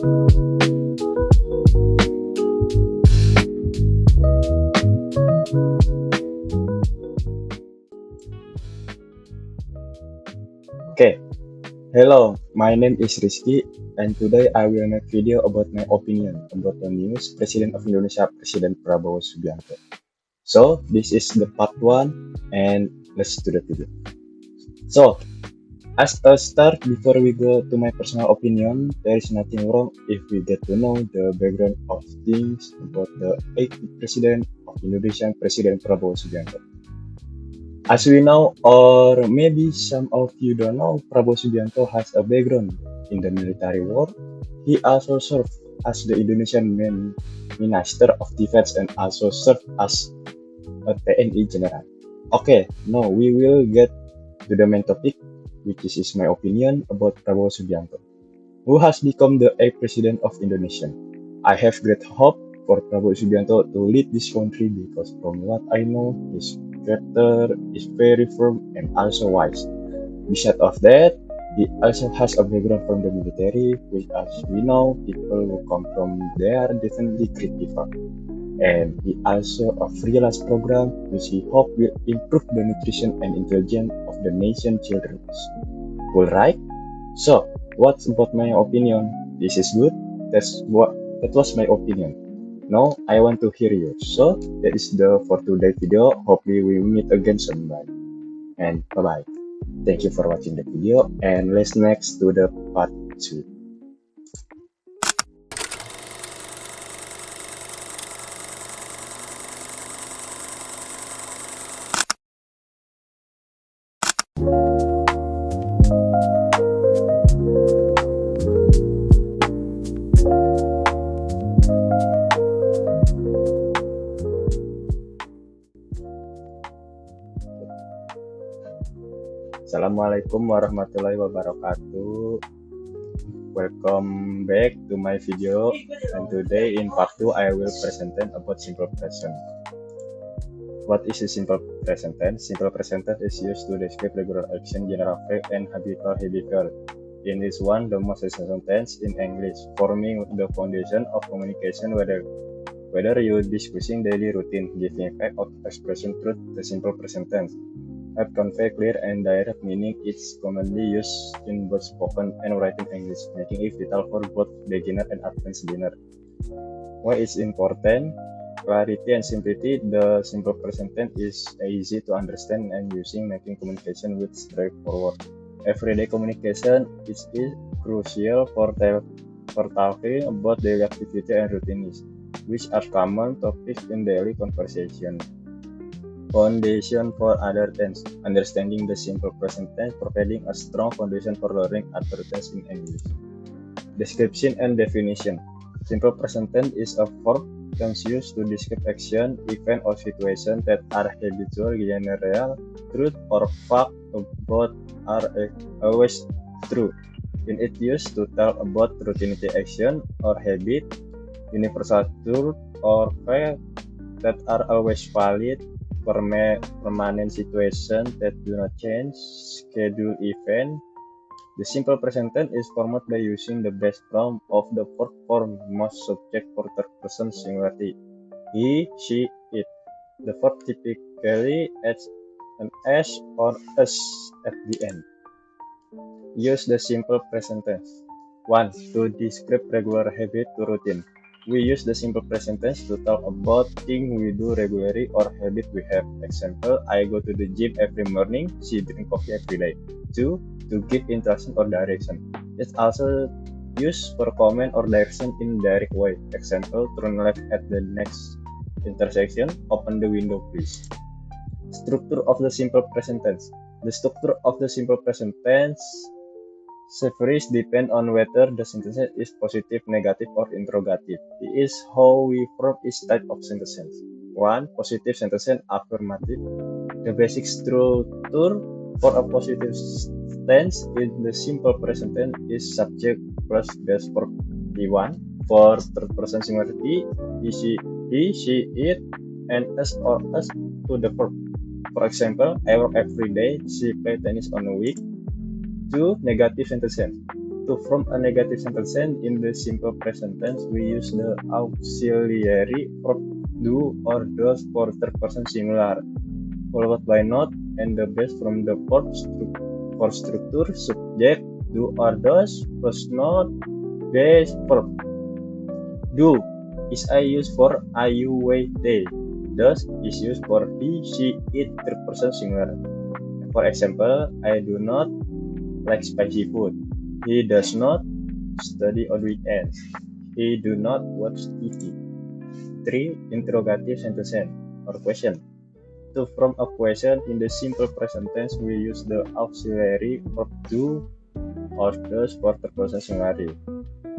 Okay, hello, my name is Rizky, and today I will make video about my opinion about the news President of Indonesia, President Prabowo Subianto. So, this is the part 1, and let's do the video. So, as a start, before we go to my personal opinion, there is nothing wrong if we get to know the background of things about the 8th President of Indonesia, President Prabowo Subianto. As we know, or maybe some of you don't know, Prabowo Subianto has a background in the military world. He also served as the Indonesian Minister of Defense and also served as a TNI General. Okay, now we will get to the main topic, which is my opinion about Prabowo Subianto, who has become the 8th President of Indonesia. I have great hope for Prabowo Subianto to lead this country because from what I know, his character is very firm and also wise. Besides of that, he also has a background from the military, which as we know, people who come from there definitely great people. And he also a freelance program which he hope will improve the nutrition and intelligence of the nation children. Alright? So, what's about my opinion? This is good. That was my opinion. Now I want to hear you. So that is the for today video. Hopefully we meet again soon. And bye bye. Thank you for watching the video, and let's next to the part 2. Assalamualaikum warahmatullahi wabarakatuh. Welcome back to my video, and today in part 2 I will present about simple present. What is a simple present tense? Simple present tense is used to describe regular action, general fact, and habitual behavior. In this one, the most essential tense in English, forming the foundation of communication, whether you're discussing daily routine, giving fact, or expressing truth. The simple present tense have convey clear and direct meaning. It's commonly used in both spoken and written English, making it vital for both beginner and advanced learner. Why is important? Clarity and simplicity. The simple present tense is easy to understand and using, making communication with straightforward. Everyday communication is crucial for talking about daily activity and routines, which are common topics in daily conversation. Foundation for other tense. Understanding the simple present tense, providing a strong foundation for learning other tense in English. Description and definition. Simple present tense is a verb tense used to describe action, event, or situation that are habitual, general, truth, or fact about are always true. In it used to tell about routine action or habit, universal truth or fact that are always valid, permanent situation that do not change, schedule event. The simple present tense is formed by using the base form of the verb form, most subject for third person singularity. He, she, it. The verb typically adds an s or us at the end. Use the simple present tense. 1. To describe regular habit to routine. We use the simple present tense to talk about things we do regularly or habit we have. Example, I go to the gym every morning, she drink coffee every day. 2. To give instruction or direction. It's also used for command or direction in direct way. Example, turn left at the next intersection, open the window please. Structure of the simple present tense. The structure of the simple present tense varies depend on whether the sentence is positive, negative, or interrogative. It is how we form each type of sentence. 1. Positive sentence, affirmative. The basic structure for a positive tense in the simple present tense is subject plus base verb. 1. For third person singularity, he, she, it, and us or us to the verb. For example, I work every day, she play tennis on a week. 2. Negative sentence. To form a negative sentence in the simple present tense, we use the auxiliary verb do or does for third person singular, followed by not and the base from the verb for structure, subject, do or does, plus not, base, verb. Do is I used for I, you, we, they. Does is used for he, she, it, third person singular. For example, I do not like spicy food. He does not study on weekends. He do not watch TV. 3. Interrogative sentence or question. To form a question in the simple present tense, we use the auxiliary verb do or does for third person singular.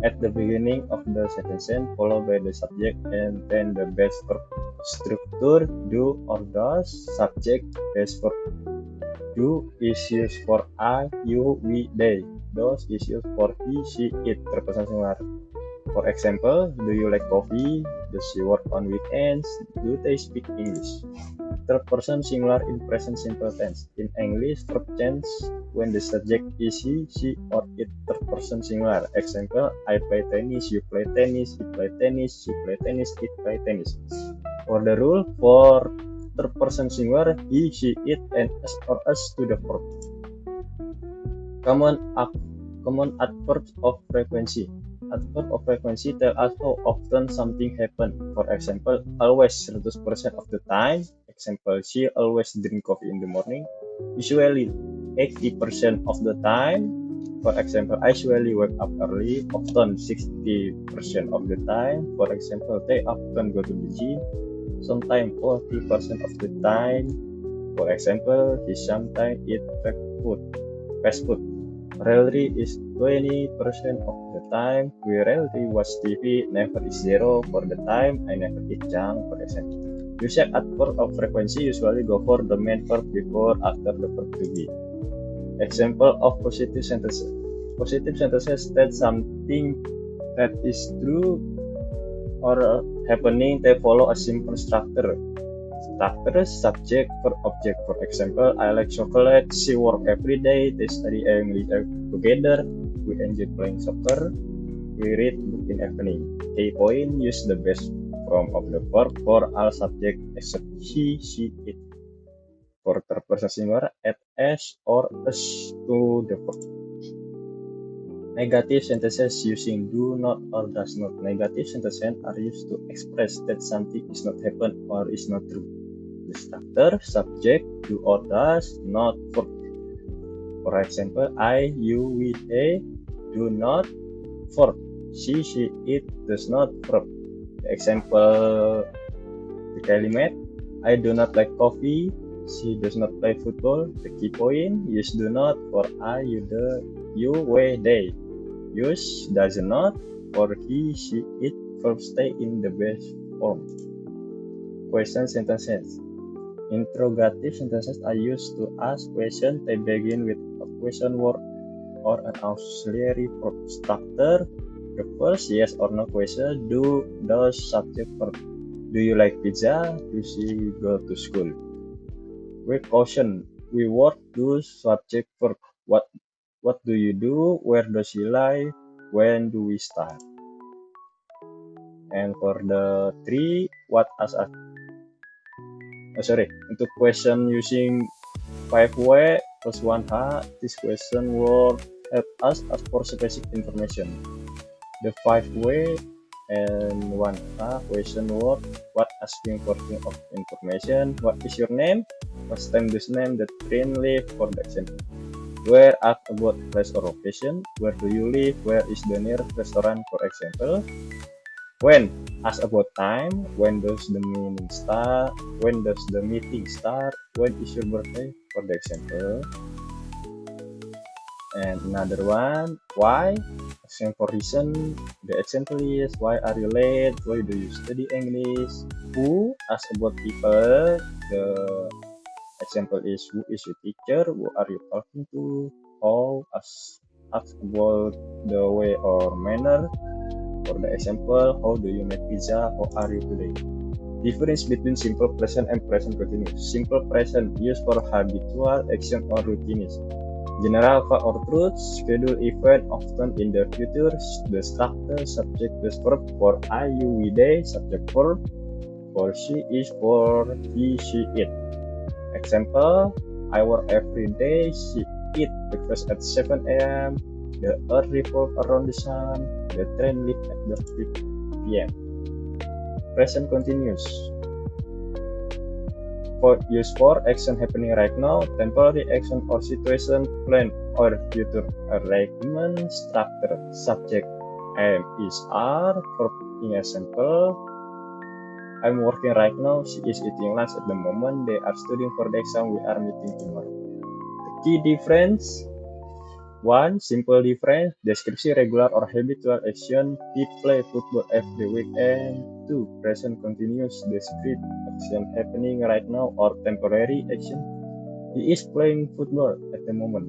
At the beginning of the sentence, followed by the subject and then the base verb. Structure do or does, subject, base verb. Do is used for I, you, we, they. Does is used for he, she, it, third person singular. For example, do you like coffee? Does she work on weekends? Do they speak English? Third person singular in present simple tense. In English, verb change when the subject is he, she, or it, third person singular. Example, I play tennis, you play tennis, he play tennis, she play tennis, it play tennis. For the rule, for third person singular, he, she, it, and us or us to the verb. Common adverbs of frequency. Adverb of frequency tell us how often something happens. For example, always 100% of the time. Example, she always drink coffee in the morning. Usually 80% of the time. For example, I usually wake up early. Often 60% of the time. For example, they often go to the gym. Sometimes 40% of the time. For example, he sometimes eat fast food. Rarely is 20% of the time. We rarely watch TV. Never is 0 for the time. I never eat junk, for example. Usage adverb of frequency usually go for the main verb before after the verb to be. Example of positive sentences. Positive sentences state something that is true or happening. They follow a simple structure. Structure, subject, verb, object. For example, I like chocolate. She work every day. They study English together. We enjoy playing soccer. We read book in evening. Key point: use the base form of the verb for all subject except he, she, it. For third person singular, add s or us to the verb. Negative sentences using do not or does not. Negative sentences are used to express that something is not happen or is not true. The structure, subject, do or does, not verb. For example, I, you, we, they do not verb. She, it does not verb. The example, the kalimat, I do not like coffee. She does not play football. The key point, use do not for I, you, we, they. Use does not for he, she, it, verb stay in the base form. Question sentences. Interrogative sentences are used to ask questions. They begin with a question word or an auxiliary verb. Structure. The first yes or no question. Do, does, subject, verb. Do you like pizza? Do she go to school? We caution. We work, do, subject, verb. What do you do? Where does you live? When do we start? And for the 3, what as a untuk question using 5W plus 1H, this question will help us ask for specific information. The 5W and 1H question word, what asking for of information, what is your name, first time this name, the train live, for the example. Where, ask about place or location. Where do you live? Where is the nearest restaurant, for example. When, ask about time. When does the meeting start? When does the meeting start? When is your birthday, for the example. And another one, why? Asking for reason. The example is, why are you late? Why do you study English? Who, ask about people. The example is, who is your teacher? Who are you talking to? How, ask about the way or manner. For the example, how do you make pizza? How are you today? Difference between simple present and present continuous. Simple present used for habitual action or routines. General fact or truth, schedule event often in the future, the structure, subject, plus verb. For I, you, we, they, subject, verb. For she is, for he, she, it. Example, I work every day, she eat breakfast at 7 a.m. The earth revolves around the sun, the train leaves at the 5 p.m. Present continuous. For use for action happening right now, temporary action or situation, plan or future arrangement, structure, subject, am, is, are. For example, I'm working right now, she is eating lunch at the moment, they are studying for the exam, we are meeting tomorrow. The key difference: 1. Simple difference, description regular or habitual action, he play football every weekend. 2. Present continuous, describe action happening right now or temporary action, he is playing football at the moment.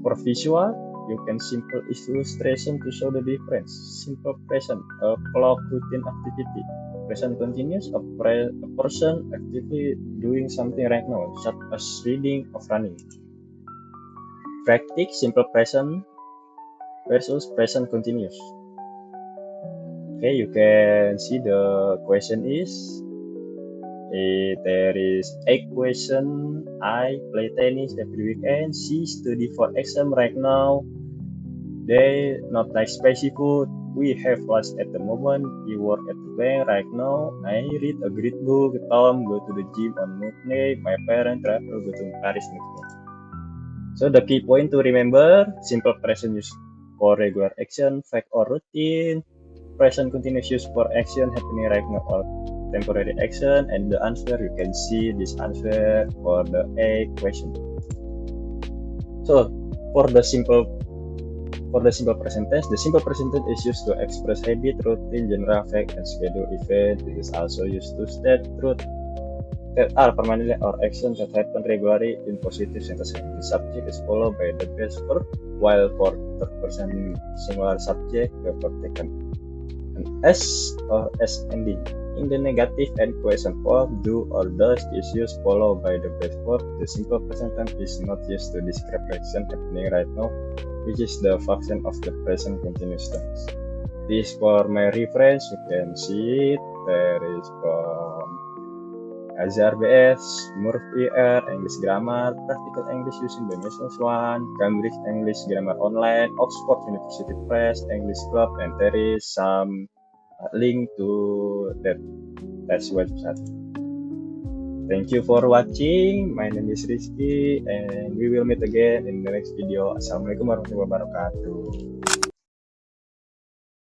For visual, you can simple illustration to show the difference. Simple present, a clock routine activity. Present continuous, a person actively doing something right now, such as reading or running. Practice simple present versus present continuous. Okay, you can see the question is, there is a question. I play tennis every weekend. She study for exam right now. They not like spicy food. We have lunch at the moment. You work at the bank right now. I read a great book. Tom go to the gym on Monday. My parents travel go to Paris next month. So the key point to remember: simple present use for regular action, fact or routine. Present continuous use for action happening right now or temporary action. And the answer, you can see this answer for the A question. So for the simple present tense, the simple present tense is used to express habit, routine, general fact, and schedule event. It is also used to state truth that are permanent or action that happen regularly in positive sentence. The subject is followed by the base verb, while for third person singular subject, the verb taken an S or SND. In the negative and question form, do or does is used followed by the base verb. The simple present tense is not used to describe action happening right now, which is the function of the present continuous tense. This for my reference, you can see it. There is from Azhar BS, Murphy R, English Grammar, Practical English using the National One, Cambridge English Grammar Online, Oxford University Press, English Club, and there is some link to that website. Thank you for watching. My name is Rizky, and we will meet again in the next video. Assalamualaikum warahmatullahi wabarakatuh.